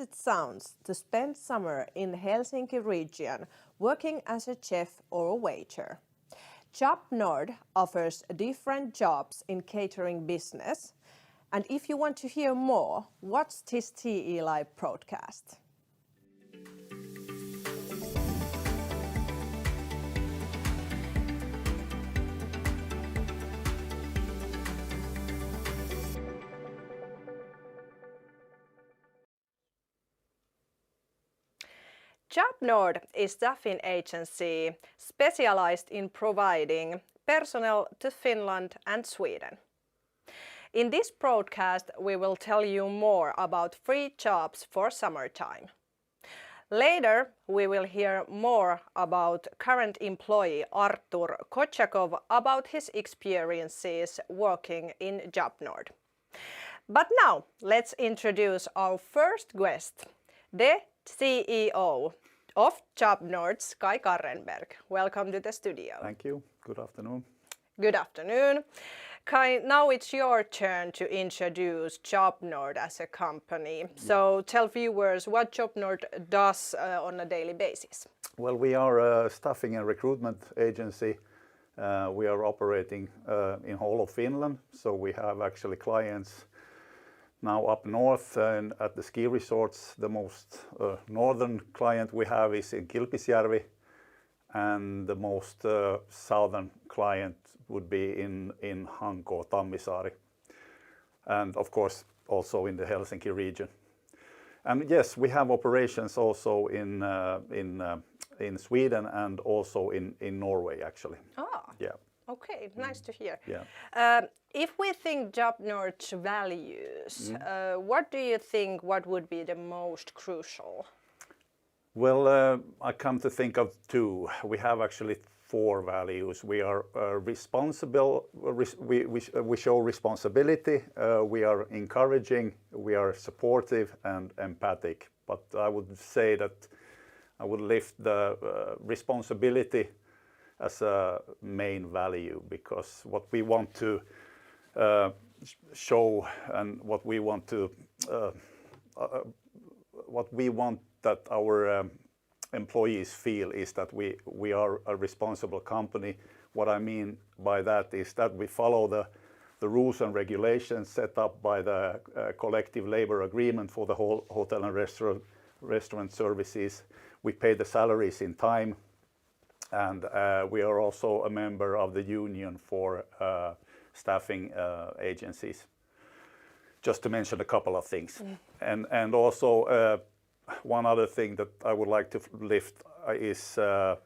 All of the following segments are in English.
as it sounds to spend summer in the Helsinki region working as a chef or a waiter. JobNord offers different jobs in catering business. And if you want to hear more, watch this TE Live broadcast. JobNord is a staffing agency specialized in providing personnel to Finland and Sweden. In this broadcast, we will tell you more about free jobs for summertime. Later, we will hear more about current employee Artur Kochakov about his experiences working in JobNord. But now, let's introduce our first guest, the CEO of JobNord's Kai Karrenberg. Welcome to the studio. Thank you. Good afternoon. Good afternoon. Kai, now it's your turn to introduce JobNord as a company. So tell viewers what JobNord does on a daily basis. Well, we are a staffing and recruitment agency. We are operating in whole of Finland. So we have actually clients now up north and at the ski resorts. The most northern client we have is in Kilpisjärvi, and the most southern client would be in Hanko, Tammisaari, and of course also in the Helsinki region. And yes, we have operations also in Sweden and also in Norway actually. Ah. Yeah. Okay, nice to hear. Yeah. If we think JobNord's values, what do you think what would be the most crucial? Well, I come to think of two. We have actually four values. We are responsible, we show responsibility, we are encouraging, we are supportive and empathic. But I would say that I would lift the responsibility as a main value, because what we want to show and what we want that our employees feel is that we are a responsible company. What I mean by that is that we follow the rules and regulations set up by the collective labor agreement for the whole hotel and restaurant services. We pay the salaries in time, and we are also a member of the union for staffing agencies, just to mention a couple of things. And also one other thing that I would like to lift is that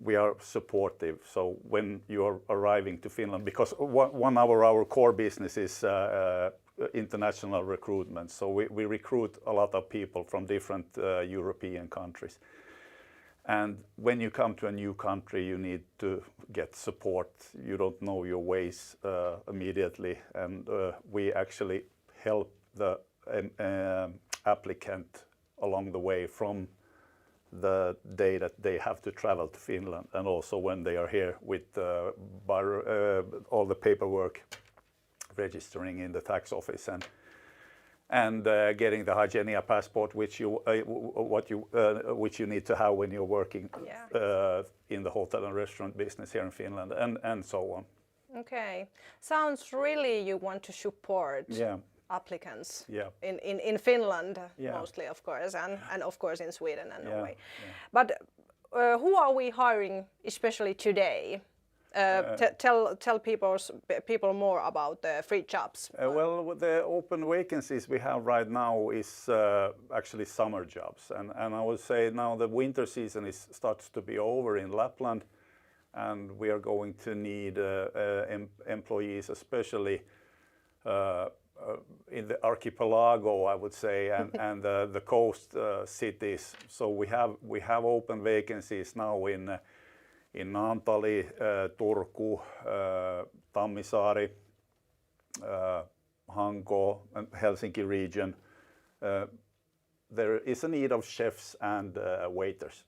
we are supportive. So when you are arriving to Finland, because one of our core business is international recruitment. So we recruit a lot of people from different European countries. And when you come to a new country, you need to get support. You don't know your ways immediately. And we actually help the applicant along the way from the day that they have to travel to Finland, and also when they are here with all the paperwork, registering in the tax office and getting the Hygienia passport, which you need to have when you're working in the hotel and restaurant business here in Finland, and so on. Okay, sounds really you want to support applicants in Finland mostly, of course, and of course in Sweden and Norway. But who are we hiring, especially today? Tell people more about the free jobs. Well, the open vacancies we have right now is actually summer jobs, and I would say now the winter season starts to be over in Lapland, and we are going to need employees, especially in the archipelago, I would say, and the coast cities. So we have open vacancies now in Naantali, Turku, Tammisaari, Hanko, and Helsinki region. There is a need of chefs and waiters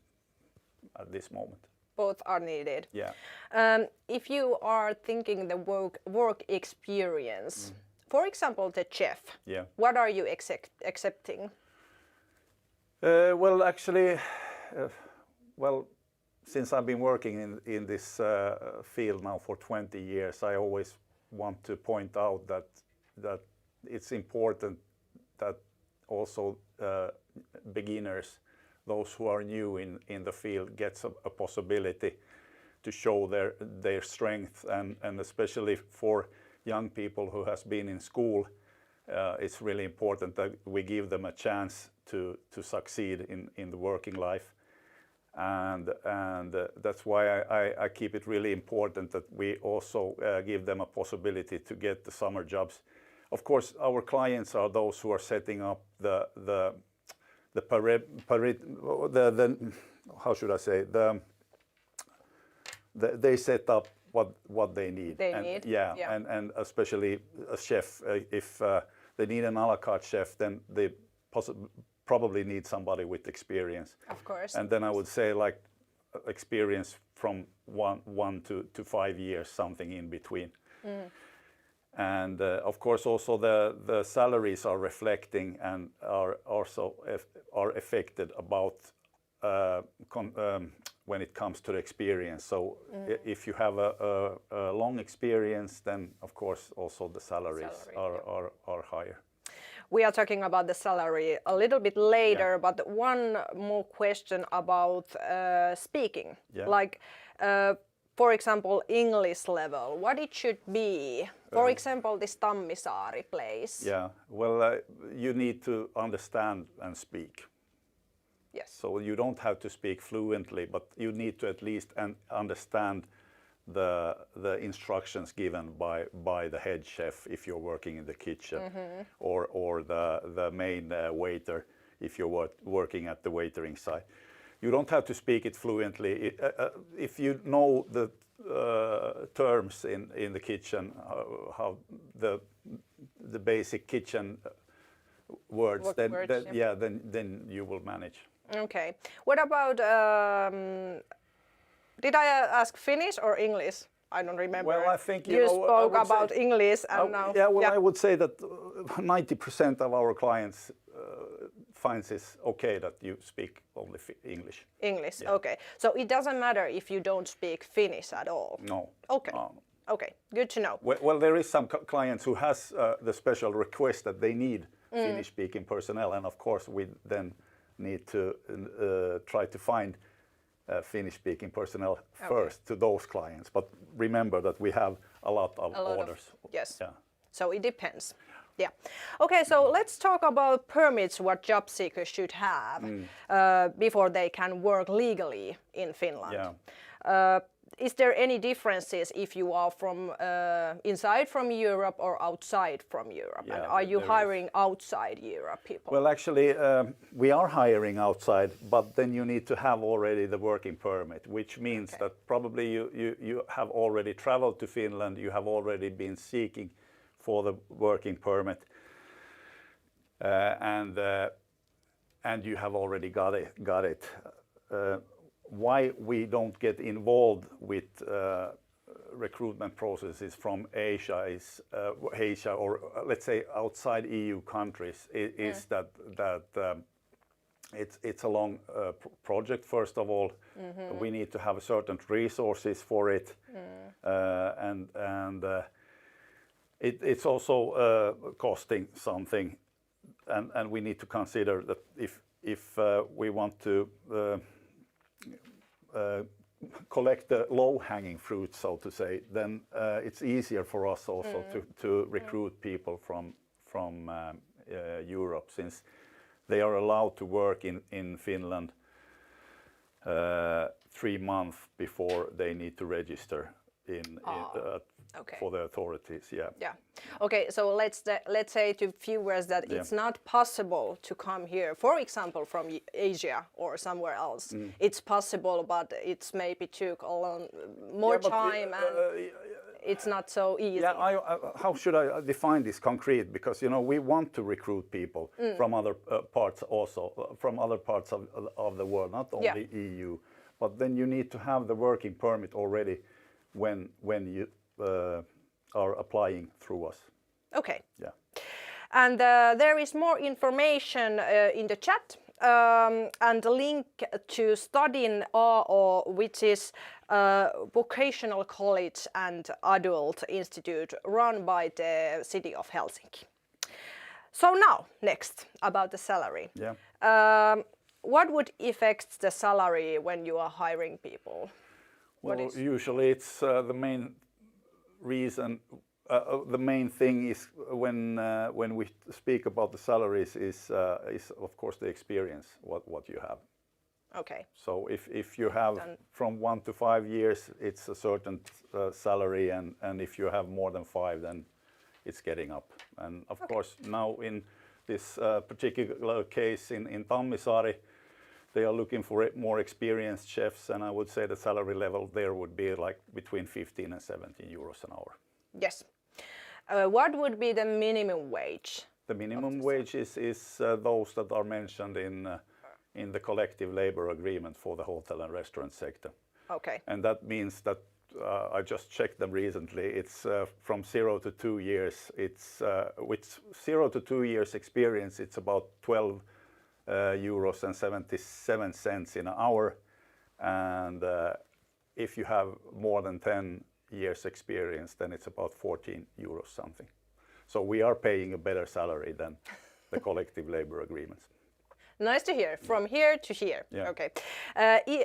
at this moment. Both are needed. Yeah. If you are thinking the work experience, for example, the chef, what are you accepting? Well, actually, well, since I've been working in this field now for 20 years, I always want to point out that it's important that also beginners, those who are new in the field, gets a possibility to show their strength, and especially for young people who has been in school, it's really important that we give them a chance to succeed in the working life, and that's why I keep it really important that we also give them a possibility to get the summer jobs. Of course, our clients are those who are setting up how should I say, they set up what they need. And especially a chef. If they need an a la carte chef, then they probably need somebody with experience. Of course. And then I would say like experience from one to 5 years, something in between. And of course also the salaries are reflecting and are also affected about when it comes to the experience. So if you have a long experience, then of course also the salaries are higher. We are talking about the salary a little bit later, but one more question about speaking. Like, for example, English level, what it should be. For example, this Tammisaari place. Yeah, well, you need to understand and speak. Yes. So you don't have to speak fluently, but you need to at least understand the instructions given by the head chef if you're working in the kitchen, or the main waiter if you're working at the waitering side. You don't have to speak it fluently. If you know the terms in the kitchen, how the basic kitchen words, then you will manage. Okay. What about? Did I ask Finnish or English? I don't remember. Well, I think you spoke about English, and now. Yeah, well, I would say that 90% of our clients finds it's okay that you speak only English. English, okay. So it doesn't matter if you don't speak Finnish at all? No. Okay. Okay, good to know. Well, there is some clients who has the special request that they need Finnish-speaking personnel, and of course we then need to try to find Finnish-speaking personnel first to those clients. But remember that we have a lot of orders. Yes. Yeah. So it depends. Yeah. Okay, so let's talk about permits, what job seekers should have before they can work legally in Finland. Yeah. Is there any differences if you are from inside from Europe or outside from Europe? Yeah, and are you hiring outside Europe people? Well, actually, we are hiring outside, but then you need to have already the working permit, which means that probably you have already traveled to Finland, you have already been seeking for the working permit, and you have already got it. Why we don't get involved with recruitment processes from Asia is Asia, or let's say outside EU countries, is that it's a long project. First of all, we need to have certain resources for it, and it's also costing something, and we need to consider that if we want to collect the low-hanging fruit, so to say, then it's easier for us also to recruit people from Europe, since they are allowed to work in Finland 3 months before they need to register for the authorities. Yeah. Okay, so let's say to viewers that it's not possible to come here, for example, from Asia or somewhere else. It's possible, but it's maybe took a long more time, and it's not so easy. Yeah, how should I define this concrete? Because we want to recruit people from other parts also, from other parts of the world, not only EU. But then you need to have the working permit already when you are applying through us. Okay. Yeah. And there is more information in the chat and a link to studying AO, which is a vocational college and adult institute run by the city of Helsinki. So now, next, about the salary. Yeah. What would affect the salary when you are hiring people? Well, usually it's the main reason. The main thing is when we speak about the salaries is of course the experience what you have. Okay. So if you have from 1 to 5 years, it's a certain salary, and if you have more than 5, then it's getting up. And of course now in this particular case in Tammisaari, they are looking for more experienced chefs, and I would say the salary level there would be like between 15 and 17 euros an hour. Yes. What would be the minimum wage? The minimum wage is those that are mentioned in the collective labor agreement for the hotel and restaurant sector. Okay. And that means that I just checked them recently. It's from 0 to 2 years. It's with 0 to 2 years experience, it's about 12 euros and 77 cents in an hour, and if you have more than 10 years experience, then it's about 14 euros something. So we are paying a better salary than the collective labor agreements. Nice to hear. From here to here. Yeah. Okay.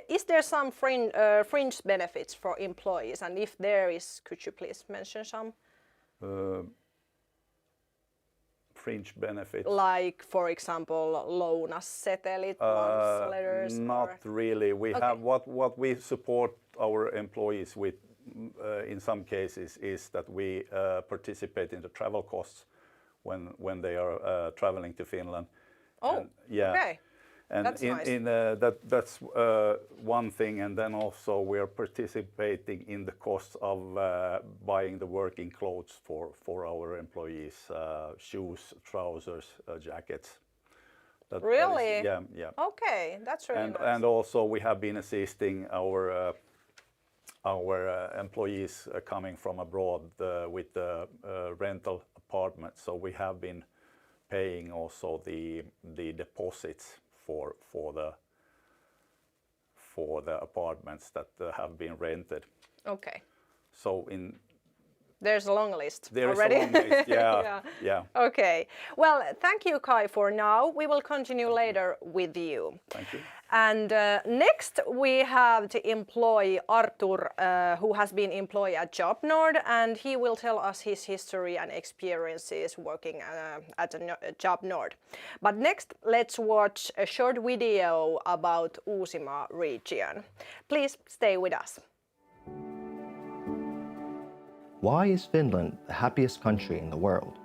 Is there some fringe benefits for employees? And if there is, could you please mention some? Fringe benefits? Like, for example, lounassetelit, lunch letters? Not really. We have what we support our employees with in some cases is that we participate in the travel costs when they are traveling to Finland. Oh, and, yeah. Okay. And that's nice. That's one thing, and then also we are participating in the costs of buying the working clothes for our employees, shoes, trousers, jackets. Really? Yeah. Okay, that's really nice. And also we have been assisting our employees coming from abroad with the rental apartment. So we have been paying also the deposits for the apartments that have been rented. Okay. So there's a long list there already. is a long list, yeah. Yeah. Okay. Well, thank you, Kai, for now. We will continue later with you. Thank you. And next we have the employee Artur, who has been employed at JobNord, and he will tell us his history and experiences working at JobNord. But next, let's watch a short video about Uusimaa region. Please stay with us. Why is Finland the happiest country in the world?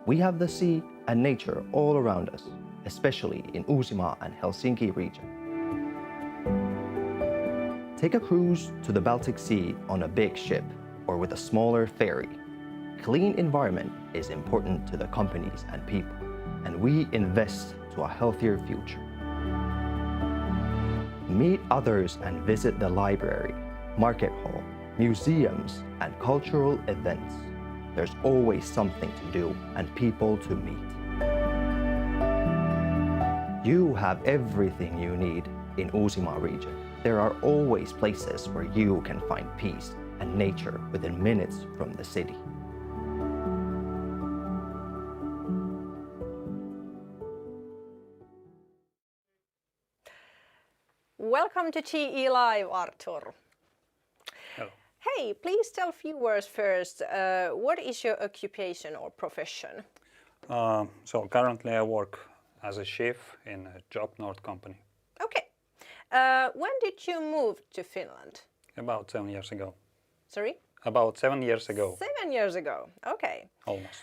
We have the sea and nature all around us, especially in Uusimaa and Helsinki region. Take a cruise to the Baltic Sea on a big ship or with a smaller ferry. Clean environment is important to the companies and people, and we invest to a healthier future. Meet others and visit the library, market hall, museums, and cultural events. There's always something to do and people to meet. You have everything you need in Uusimaa region. There are always places where you can find peace and nature within minutes from the city. Welcome to TE Live, Artur. Hello. Hey, please tell a few words first. What is your occupation or profession? So currently I work as a chef in a JobNord company. Okay. When did you move to Finland? About 7 years ago. Sorry? About 7 years ago. 7 years ago. Okay. Almost.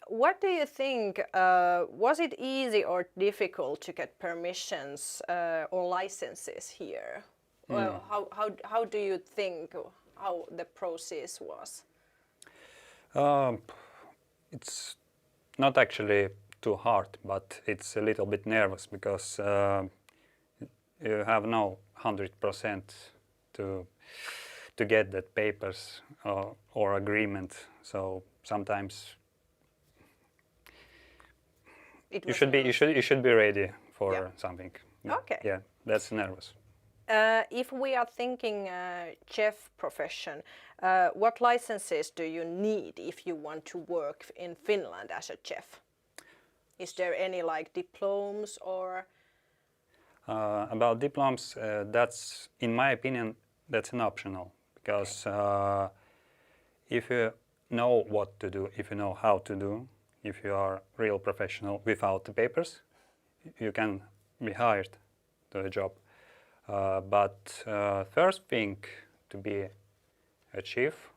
What do you think? Was it easy or difficult to get permissions or licenses here? Well, how do you think how the process was? It's not actually too hard, but it's a little bit nervous because you have no 100% to get that papers or agreement. So sometimes It You was should be nervous. you should be ready for Yeah. something. Okay. Yeah, that's nervous. If we are thinking chef profession, what licenses do you need if you want to work in Finland as a chef? Is there any like diplomas or? About diplomas, that's, in my opinion, that's an optional, because if you know what to do, if you know how to do, if you are real professional without the papers, you can be hired to a job. But first thing to be a chef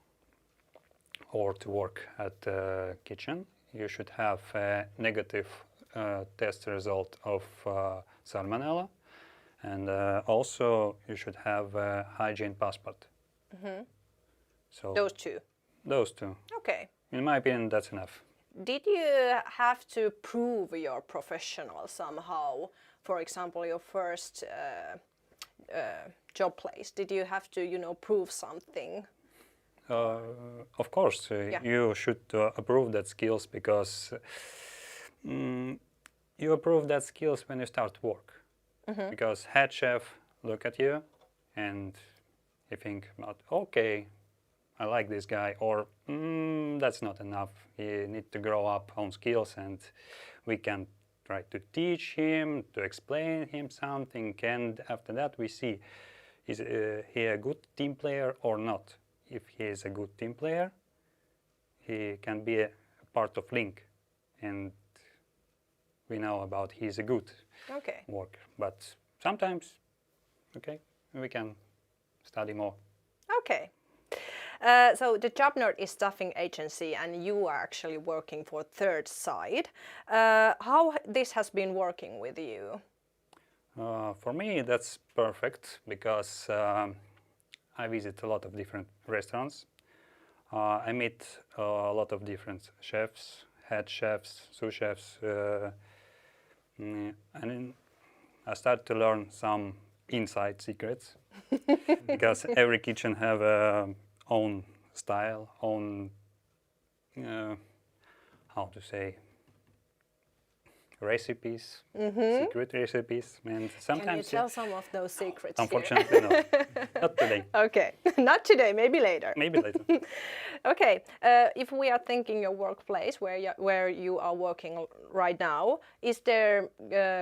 or to work at the kitchen, you should have a negative test result of salmonella, and also you should have a hygiene passport. So Those two. those two. Okay. In my opinion, that's enough. Did you have to prove your professional somehow? For example, your first job place. Did you have to, prove something? Of course, Yeah. you should approve that skills, because you approve that skills when you start work. Because head chef look at you and he think about, okay, I like this guy, or that's not enough. He need to grow up on skills, and we can try to teach him, to explain him something, and after that we see, is he a good team player or not. If he is a good team player, he can be a part of Link, and we know about he's a good Okay. worker. But sometimes, okay, we can study more. Okay. So the JobNord is staffing agency, and you are actually working for third side. How this has been working with you? For me, that's perfect, because I visit a lot of different restaurants. I meet a lot of different chefs, head chefs, sous chefs, and I start to learn some inside secrets, because every kitchen have own style, own how to say, recipes, secret recipes, and sometimes Can you tell some of those secrets here? unfortunately not. Not today. Okay, not today, maybe later. Maybe later. Okay, if we are thinking your workplace where you are working right now, is there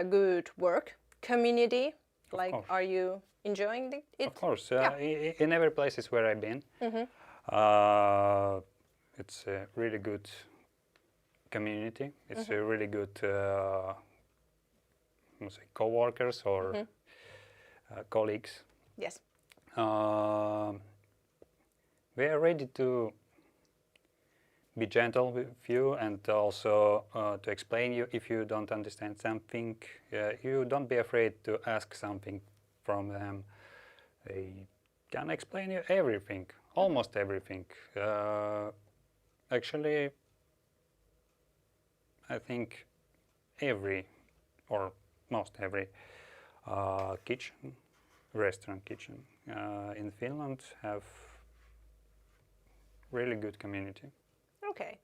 good work community? Like, course. are you enjoying it? Of course, Yeah. in every places where I've been, it's a really good community. It's a really good say co-workers or colleagues. Yes. We are ready to be gentle with you, and also to explain you if you don't understand something. You don't be afraid to ask something from them. They can explain you everything, almost everything. Actually, I think every, or most every, restaurant kitchen in Finland have really good community. Okay.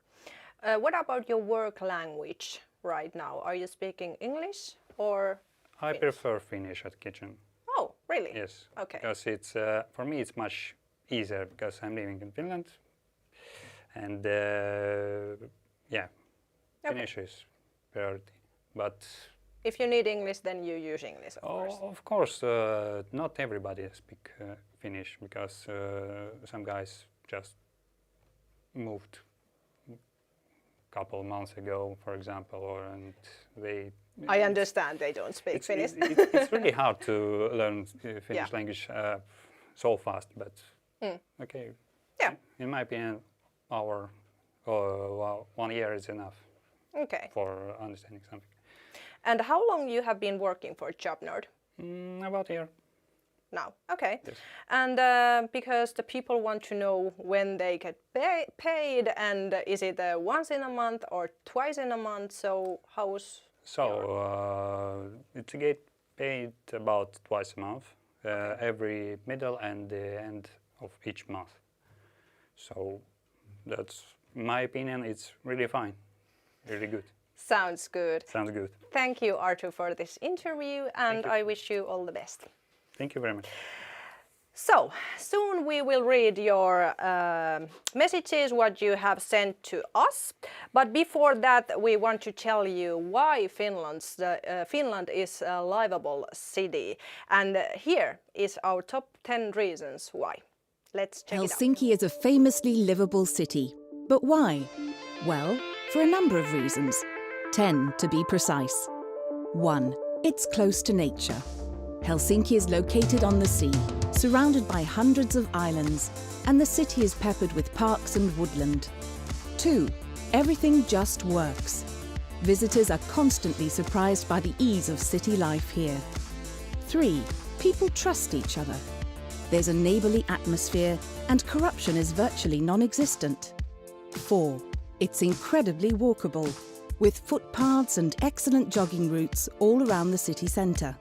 What about your work language right now? Are you speaking English or? I prefer Finnish at kitchen. Oh, really? Yes. Okay. Because it's for me it's much easier, because I'm living in Finland, and yeah, Finnish is priority. But If you need English, then you use English, of course. of course, not everybody speak Finnish, because some guys just moved a couple months ago, for example, and they. I understand they don't speak Finnish. It's really hard to learn Finnish Yeah. language so fast, but okay. Yeah. In my opinion, our 1 year is enough Okay. for understanding something. And how long you have been working for JobNord? About a year. Now, okay. Yes. And because the people want to know when they get paid, and is it once in a month or twice in a month? So how's It's get paid about twice a month, every middle and the end of each month. So that's, in my opinion, it's really fine, really good. Sounds good. Sounds good. Thank you, Artur, for this interview, and I wish you all the best. Thank you very much. So, soon we will read your messages, what you have sent to us. But before that, we want to tell you why Finland is a livable city. And here is our top 10 reasons why. Let's check it out. Helsinki is a famously livable city. But why? Well, for a number of reasons. 10 to be precise. 1. It's close to nature. Helsinki is located on the sea, surrounded by hundreds of islands, and the city is peppered with parks and woodland. 2. Everything just works. Visitors are constantly surprised by the ease of city life here. 3. People trust each other. There's a neighbourly atmosphere, and corruption is virtually non-existent. 4. It's incredibly walkable, with footpaths and excellent jogging routes all around the city centre.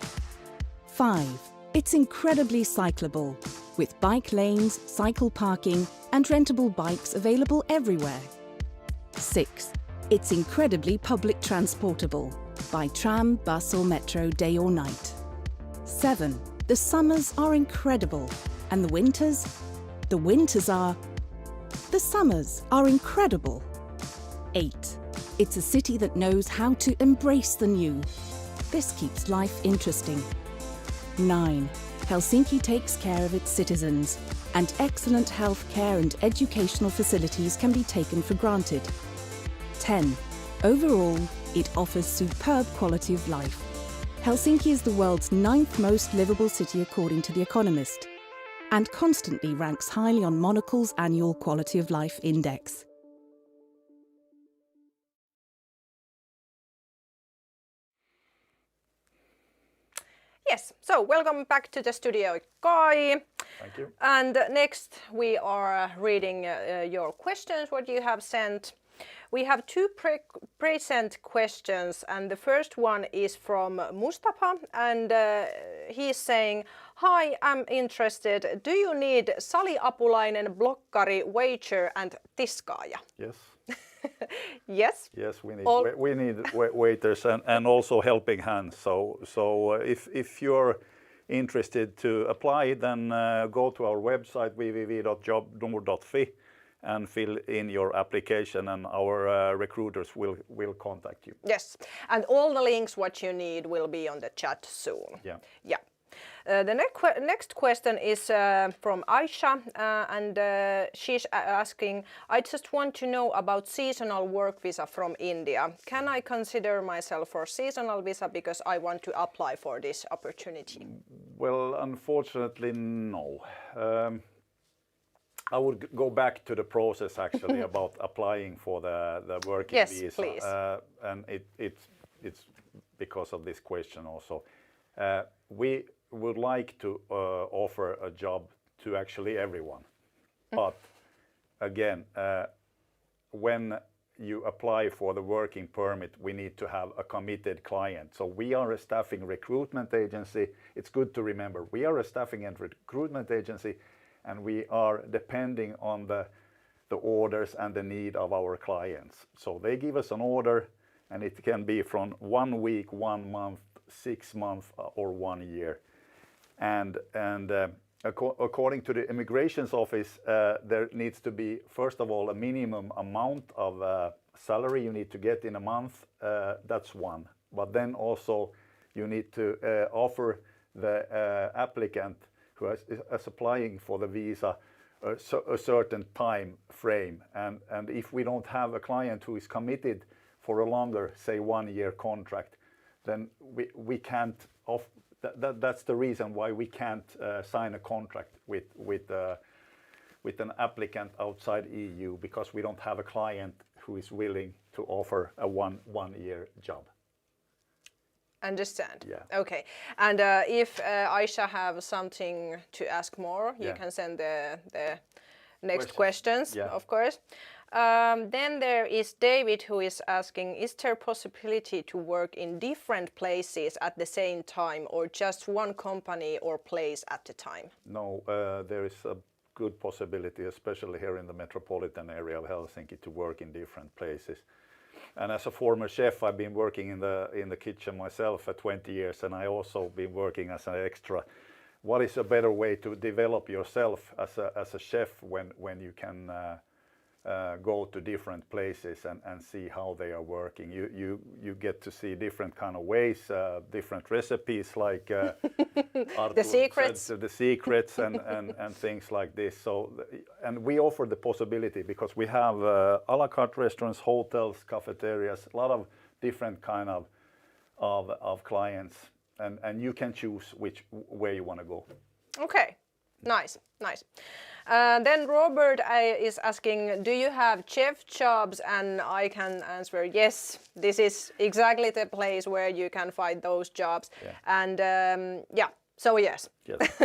5. It's incredibly cyclable, with bike lanes, cycle parking and rentable bikes available everywhere. 6. It's incredibly public transportable, by tram, bus or metro day or night. 7. The summers are incredible, and the winters summers are incredible. 8. It's a city that knows how to embrace the new. This keeps life interesting. 9. Helsinki takes care of its citizens, and excellent healthcare and educational facilities can be taken for granted. 10. Overall, it offers superb quality of life. Helsinki is the world's 9th most livable city according to The Economist, and constantly ranks highly on Monocle's annual Quality of Life Index. Yes, so welcome back to the studio, Kai. Thank you. And next we are reading your questions, what you have sent. We have two present questions, and the first one is from Mustafa, and he's saying, "Hi, I'm interested. Do you need saliapulainen, blokkari, waiter and tiskaaja?" Yes. Yes. Yes, we need waiters and also helping hands. So if you're interested to apply, then go to our website www.jobnord.fi and fill in your application, and our recruiters will contact you. Yes, and all the links what you need will be on the chat soon. Yeah. Yeah. The next question is from Aisha, and she's asking, "I just want to know about seasonal work visa from India. Can I consider myself for seasonal visa because I want to apply for this opportunity?" Well, unfortunately, no. I would go back to the process actually about applying for the working visa. Yes, please. And it's because of this question also. We would like to offer a job to actually everyone. But again, when you apply for the working permit, we need to have a committed client. So we are a staffing recruitment agency. It's good to remember, we are a staffing and recruitment agency, and we are depending on the orders and the need of our clients. So they give us an order, and it can be from 1 week, 1 month, 6 months, or 1 year. And according to the immigrations office, there needs to be, first of all, a minimum amount of salary you need to get in a month. That's one. But then also you need to offer the applicant who is applying for the visa a certain time frame. And if we don't have a client who is committed for a longer, say 1 year contract, then we can't that's the reason why we can't sign a contract with an applicant outside EU, because we don't have a client who is willing to offer a one year job. Understand. Yeah. Okay. And if Aisha have something to ask more, you can send the next questions, of course. Then there is David, who is asking, is there possibility to work in different places at the same time, or just one company or place at a time? No, there is a good possibility, especially here in the metropolitan area of Helsinki, to work in different places. And as a former chef, I've been working in the kitchen myself for 20 years, and I also been working as an extra. What is a better way to develop yourself as a chef when you can go to different places and see how they are working? You get to see different kind of ways, different recipes, like Artur The secrets. said, the secrets and things like this. So, and we offer the possibility because we have a la carte restaurants, hotels, cafeterias, a lot of different kind of clients, and you can choose where you want to go. Okay, nice. Then Robert is asking, do you have chef jobs? And I can answer yes. This is exactly the place where you can find those jobs. Yeah. And so yes. Yes.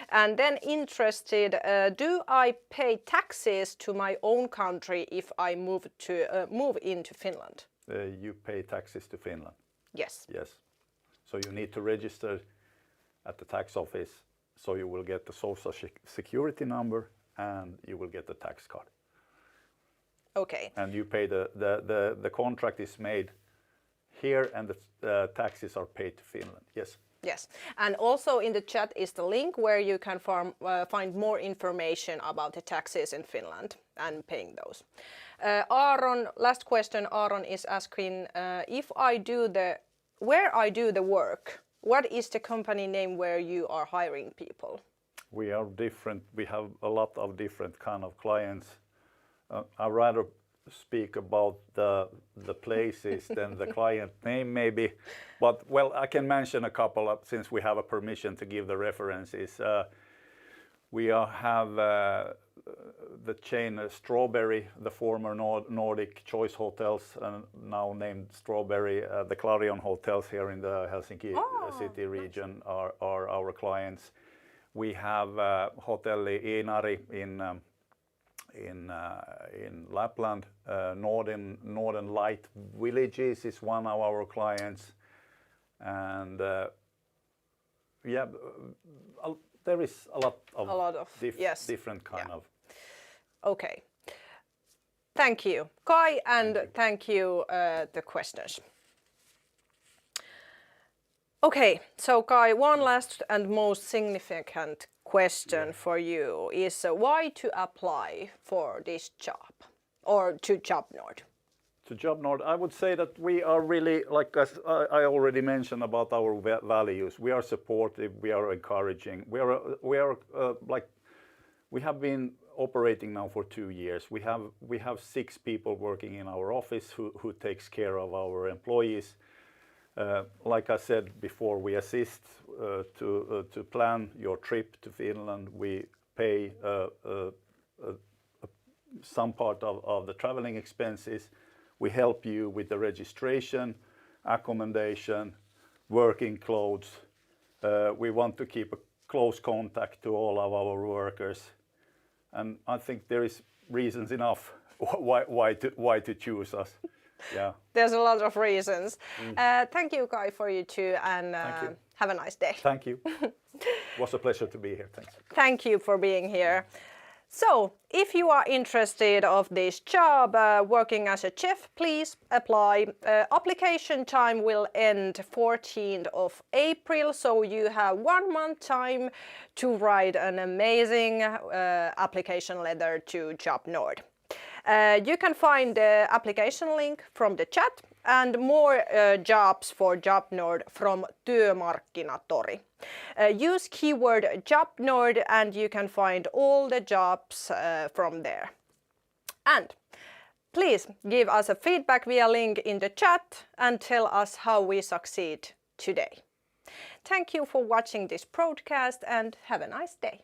And then interested, do I pay taxes to my own country if I move into Finland? You pay taxes to Finland. Yes. Yes. So you need to register at the tax office. So you will get the social security number and you will get the tax card. Okay. And you pay the contract is made here and the taxes are paid to Finland. Yes. Yes, and also in the chat is the link where you can find more information about the taxes in Finland and paying those. Aaron, last question. Aaron is asking where I do the work. What is the company name where you are hiring people? We are different. We have a lot of different kind of clients. I rather speak about the places than the client name maybe, but well, I can mention a couple of, since we have a permission to give the references. We have the chain Strawberry, the former Nordic Choice Hotels, now named Strawberry. The Clarion Hotels here in the Helsinki city region are our clients. We have Hotelli Inari in Lapland. Northern Light Villages is one of our clients, and there is a lot of different kind of. Okay. Thank you, Kai, and thank you the questions. Okay, so Kai, one last and most significant question for you is why to apply for this job or to JobNord? To JobNord, I would say that we are really, like as I already mentioned about our values, we are supportive, we are encouraging, we have been operating now for 2 years. We have 6 people working in our office who takes care of our employees. Like I said before, we assist to plan your trip to Finland. We pay some part of the traveling expenses. We help you with the registration, accommodation, working clothes. We want to keep a close contact to all of our workers. And I think there is reasons enough why to choose us. Yeah. There's a lot of reasons. Thank you, Kai, for you too, and have a nice day. Thank you. It was a pleasure to be here. Thanks. Thank you for being here. So, if you are interested of this job, working as a chef, please apply. Application time will end 14th of April, so you have 1 month time to write an amazing application letter to JobNord. You can find the application link from the chat and more jobs for JobNord from Työmarkkinatori. Use keyword JobNord and you can find all the jobs from there. And please give us a feedback via link in the chat and tell us how we succeed today. Thank you for watching this broadcast and have a nice day.